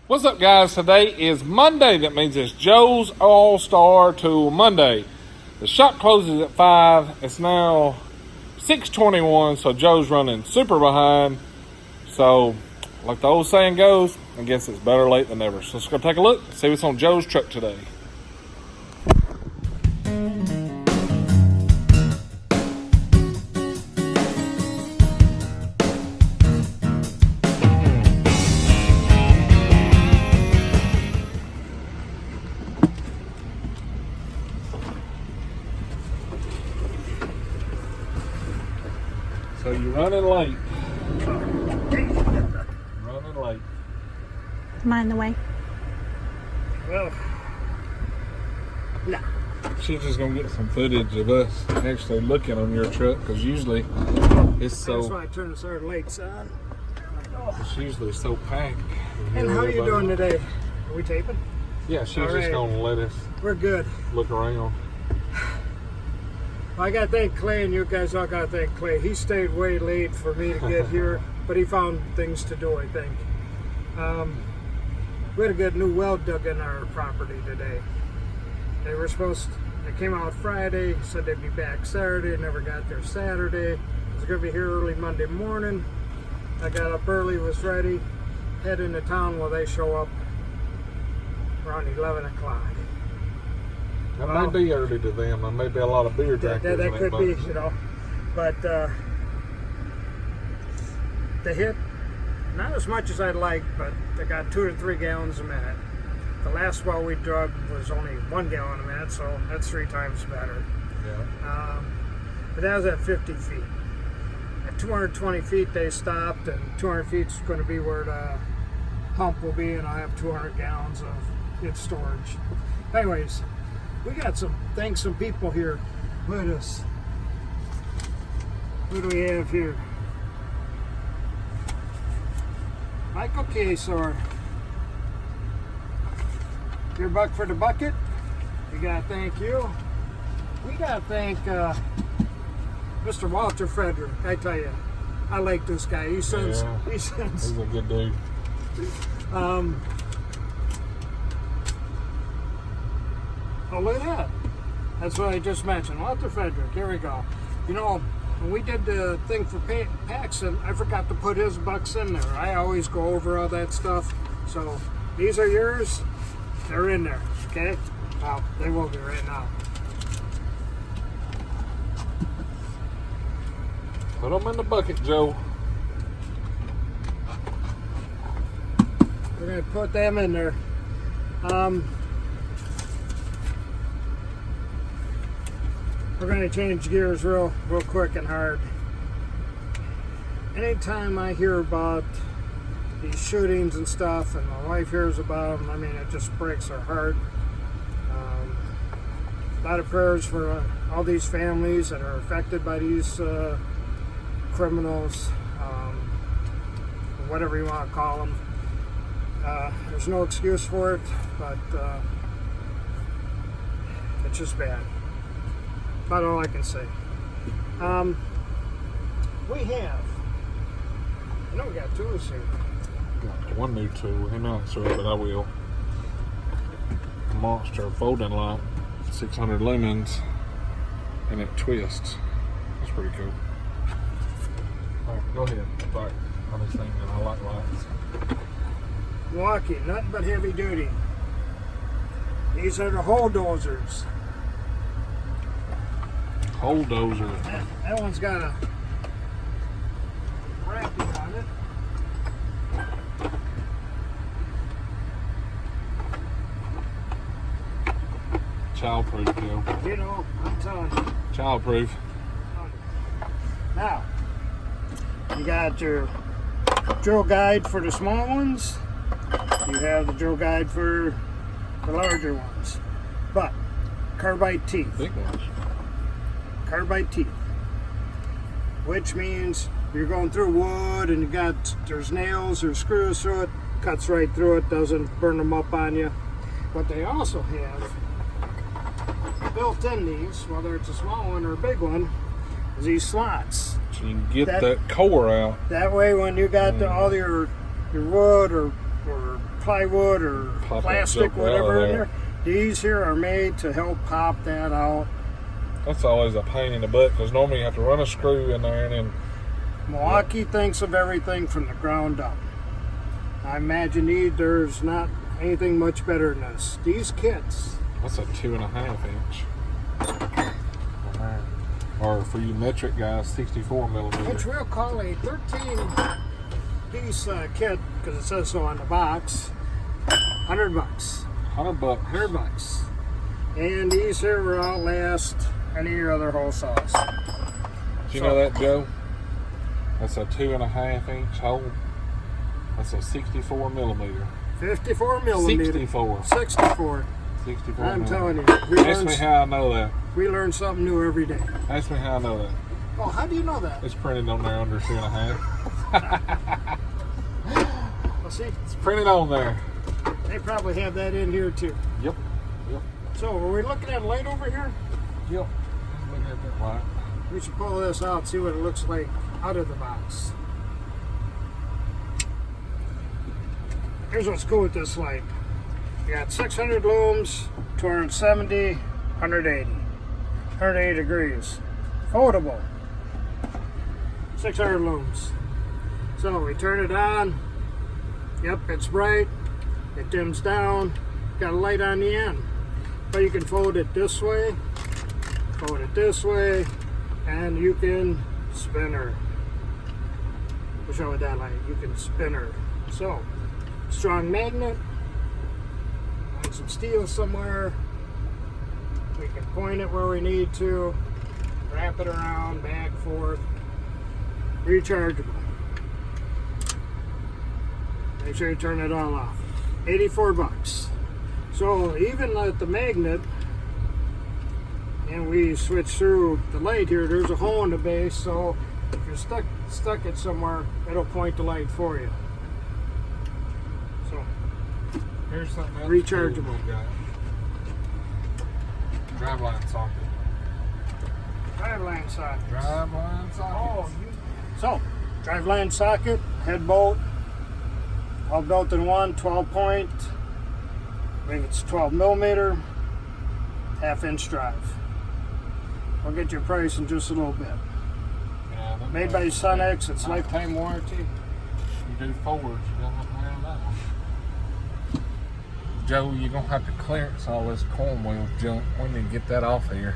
What's up, guys? Today is Monday. That means it's Joe's AllStar Tool Monday. The shop closes at 5. It's now 6:21, so Joe's running super behind. So, like the old saying goes, I guess it's better late than never. So let's go take a look, see what's on Joe's truck today. So you're running late. Running late. Mind the way. Well, no. She's just gonna get some footage of us actually looking on your truck, because usually it's so. That's why I turned the start lights on. It's usually so packed. And how are you doing today? Are we taping? Yeah, she's All just right. gonna let us We're good. look around. Well, I gotta thank Clay, and you guys all gotta thank Clay. He stayed way late for me to get here, but he found things to do, I think. We had to get a new well dug in our property today. They came out Friday, said they'd be back Saturday, never got there Saturday. I was gonna be here early Monday morning. I got up early, was ready, head into town. Well, they show up around 11 o'clock. That might be early to them. There may be a lot of beer drinkers. That could be, you know. But they hit not as much as I'd like, but they got 2 to 3 gallons a minute. The last well we drug was only 1 gallon a minute, so that's 3 times better. Yeah. But that was at 50 feet. At 220 feet they stopped, and 200 feet is going to be where the pump will be, and I'll have 200 gallons of its storage. Anyways, we got some people here with us. Who do we have here? Michael Kasor. Your buck for the bucket. We gotta thank you. We gotta thank Mr. Walter Frederick. I tell you, I like this guy. He's He's a good dude. Oh, look at that. That's what I just mentioned. Walter Frederick. Here we go. You know, when we did the thing for Paxton, I forgot to put his bucks in there. I always go over all that stuff. So these are yours. They're in there. Okay? Well, they will be right now. Put them in the bucket, Joe. We're going to put them in there. We're going to change gears real quick and hard. Anytime I hear about these shootings and stuff, and my wife hears about them, I mean, it just breaks her heart. A lot of prayers for all these families that are affected by these criminals, or whatever you want to call them. There's no excuse for it, but it's just bad. About all I can say. We have, I know we got tools here. Got one new tool. He not sure, but I will. A monster folding light, 600 lumens, and it twists. That's pretty cool. All right, go ahead. Sorry, I was thinking I like lights. Milwaukee, nothing but heavy duty. These are the bulldozers. Bulldozer. That one's got a bracket on it. Childproof, Joe. You know, I'm telling you. Childproof. Now, you got your drill guide for the small ones. You have the drill guide for the larger ones. But, carbide teeth. Big ones. Carbide teeth. Which means you're going through wood and there's nails or screws through it. Cuts right through it, doesn't burn them up on you. What they also have built in these, whether it's a small one or a big one, is these slots. So you can get that core out. That way when you got all your wood or plywood or Pop that plastic, joker out of whatever in there. there. These here are made to help pop that out. That's always a pain in the butt because normally you have to run a screw in there and then. Milwaukee thinks of everything from the ground up. I imagine there's not anything much better than this. These kits. That's a 2.5 inch. Or for you metric guys, 64 millimeter. Which we'll call a 13-piece kit because it says so on the box. $100. $100. $100. And these here will outlast any of your other hole saws. Do you know that, Joe? That's a 2.5 inch hole. That's a 64 millimeter. 54 millimeter. 64. 64. 64 I'm telling you. Ask me how I know that. We learn something new every day. Ask me how I know that. Oh, how do you know that? It's printed on there under 2.5. Well, see, It's printed on there. they probably have that in here too. Yep. Yep. So, are we looking at light over here? Yep. Look at that light. We should pull this out, see what it looks like out of the box. Here's what's cool with this light. You got 600 looms, 270, 180. 180 degrees. Foldable. 600 looms. So we turn it on. Yep, it's bright. It dims down. Got a light on the end. But you can fold it this way, fold it this way, and you can spin her. We'll show you that light. You can spin her. So, strong magnet. On some steel somewhere. We can point it where we need to. Wrap it around, back, forth. Rechargeable. Make sure you turn it all off. $84. So even at the magnet, and we switch through the light here, there's a hole in the base, so if you're stuck it somewhere, it'll point the light for you. So Here's something else. Rechargeable. Cool we got. Driveline socket. driveline socket. Driveline socket. So driveline socket, head bolt, all built in one, 12 point. I think it's 12 millimeter, half-inch drive. I'll get your price in just a little bit. Yeah, Made by Sunnex, it's lifetime warranty. You do forwards, you don't have to have that one. Joe, you're gonna have to clearance all this corn wheel junk. We need to get that off here.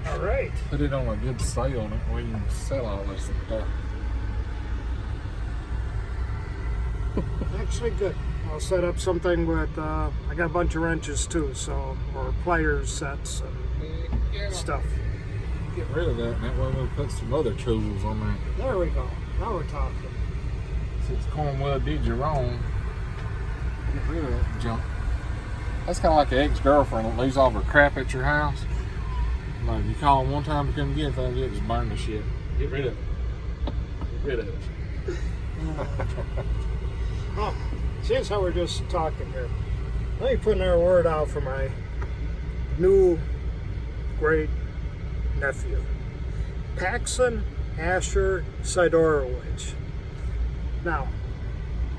All right. Put it on a good sale and we can sell all this stuff. Actually good. I'll set up something with, I got a bunch of wrenches too, so, or pliers sets and stuff. Get rid of that and that way we'll put some other tools on there. There we go. Now we're talking. Since Cornwell did you wrong, get rid of that junk. That's kind of like an ex-girlfriend that leaves all her crap at your house. Like, you call them one time to come get it, they'll just burn the shit. Get rid of it. Get rid of it. Oh, seeing how we're just talking here, let me put another word out for my new great nephew, Paxson Asher Sidorowicz. Now,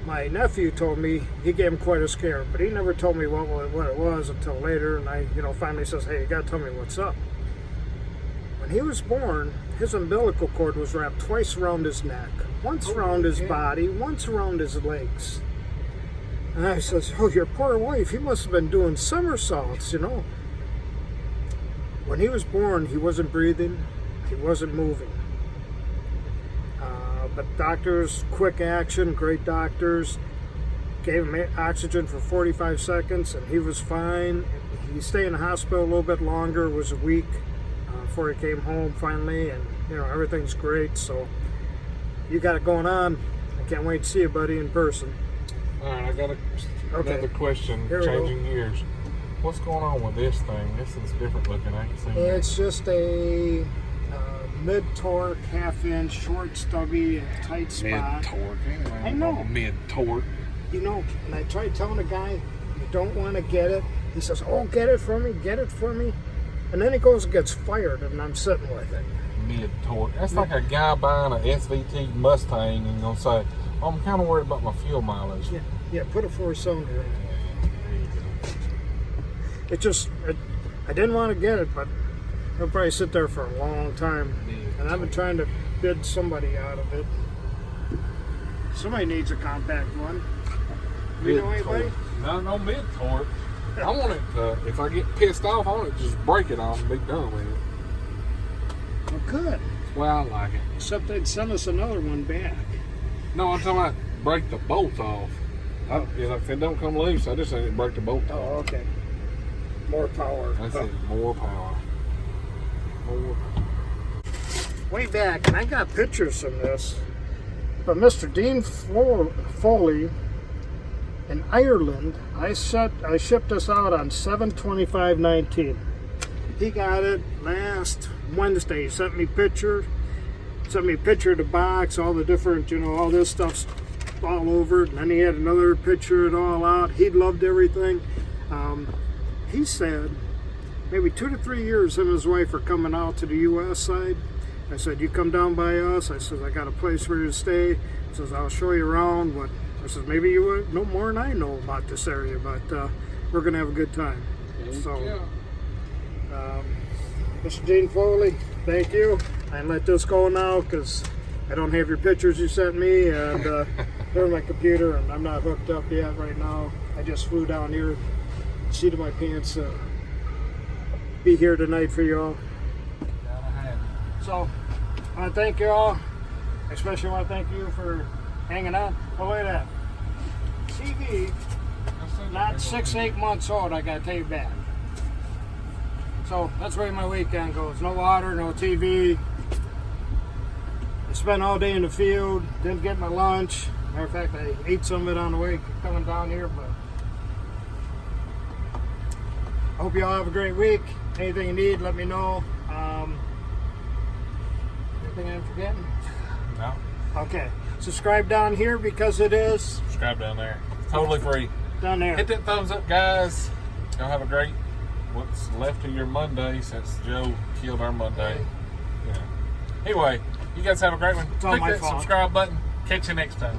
my nephew told me he gave him quite a scare, but he never told me what it was until later, and I, finally says, "Hey, you gotta tell me what's up." When he was born, his umbilical cord was wrapped twice around his neck, once around his body, once around his legs. And I says, "Oh, your poor wife, he must have been doing somersaults, When he was born, he wasn't breathing, he wasn't moving. But doctors, quick action, great doctors, gave him oxygen for 45 seconds and he was fine. He stayed in the hospital a little bit longer, it was a week before he came home finally, and everything's great. So you got it going on. I can't wait to see you, buddy, in person. All right, I got another question, changing gears. What's going on with this thing? This is different looking. I ain't seen that. It's just a mid-torque, half-inch, short, stubby, tight spot. Mid-torque. I know. Mid-torque. And I tried telling the guy, you don't want to get it. He says, "Oh, get it for me, get it for me." And then he goes and gets fired, and I'm sitting with it. Mid-torque. That's like a guy buying an SVT Mustang and gonna say, "I'm kind of worried about my fuel mileage." Yeah. Yeah, put a 4-cylinder in it. It just, I didn't want to get it, but it'll probably sit there for a long time. And I've been trying to bid somebody out of it. Somebody needs a compact one. You know anybody? No mid-torque. I want it to, if I get pissed off on it, just break it off and be done with it. Well, good. That's the way I like it. Except they'd send us another one back. No, I'm talking about break the bolts off. If it don't come loose, I just need to break the bolt off. Oh, okay. More power. That's it, more power. More power. Way back, and I got pictures from this, but Mr. Dean Foley in Ireland, I shipped this out on 7/25/19. He got it last Wednesday. He sent me a picture of the box, all the different, you know, all this stuff's all over it. And then he had another picture of it all out. He loved everything. He said maybe 2 to 3 years him and his wife are coming out to the U.S. side. I said, you come down by us. I said, I got a place for you to stay. He says, I'll show you around. But I said, maybe you would know more than I know about this area, but we're going to have a good time. So, Mr. Dean Foley, thank you. I let this go now because I don't have your pictures you sent me, and they're on my computer, and I'm not hooked up yet right now. I just flew down here, seat of my pants, be here tonight for you all. So, I want to thank you all. I especially want to thank you for hanging on. Oh, look at that. TV, not 6-8 months old, I got to take back. So, that's where my weekend goes. No water, no TV. I spent all day in the field, didn't get my lunch. Matter of fact, I ate some of it on the way coming down here, but I hope you all have a great week. Anything you need, let me know. Anything I'm forgetting? No. Okay. Subscribe down here because it is. Subscribe down there. Totally free. Down there. Hit that thumbs up, guys. Y'all have a great, what's left of your Monday since Joe killed our Monday. Yeah. Anyway, you guys have a great one. It's all Click my that fault. subscribe button. Catch you next time.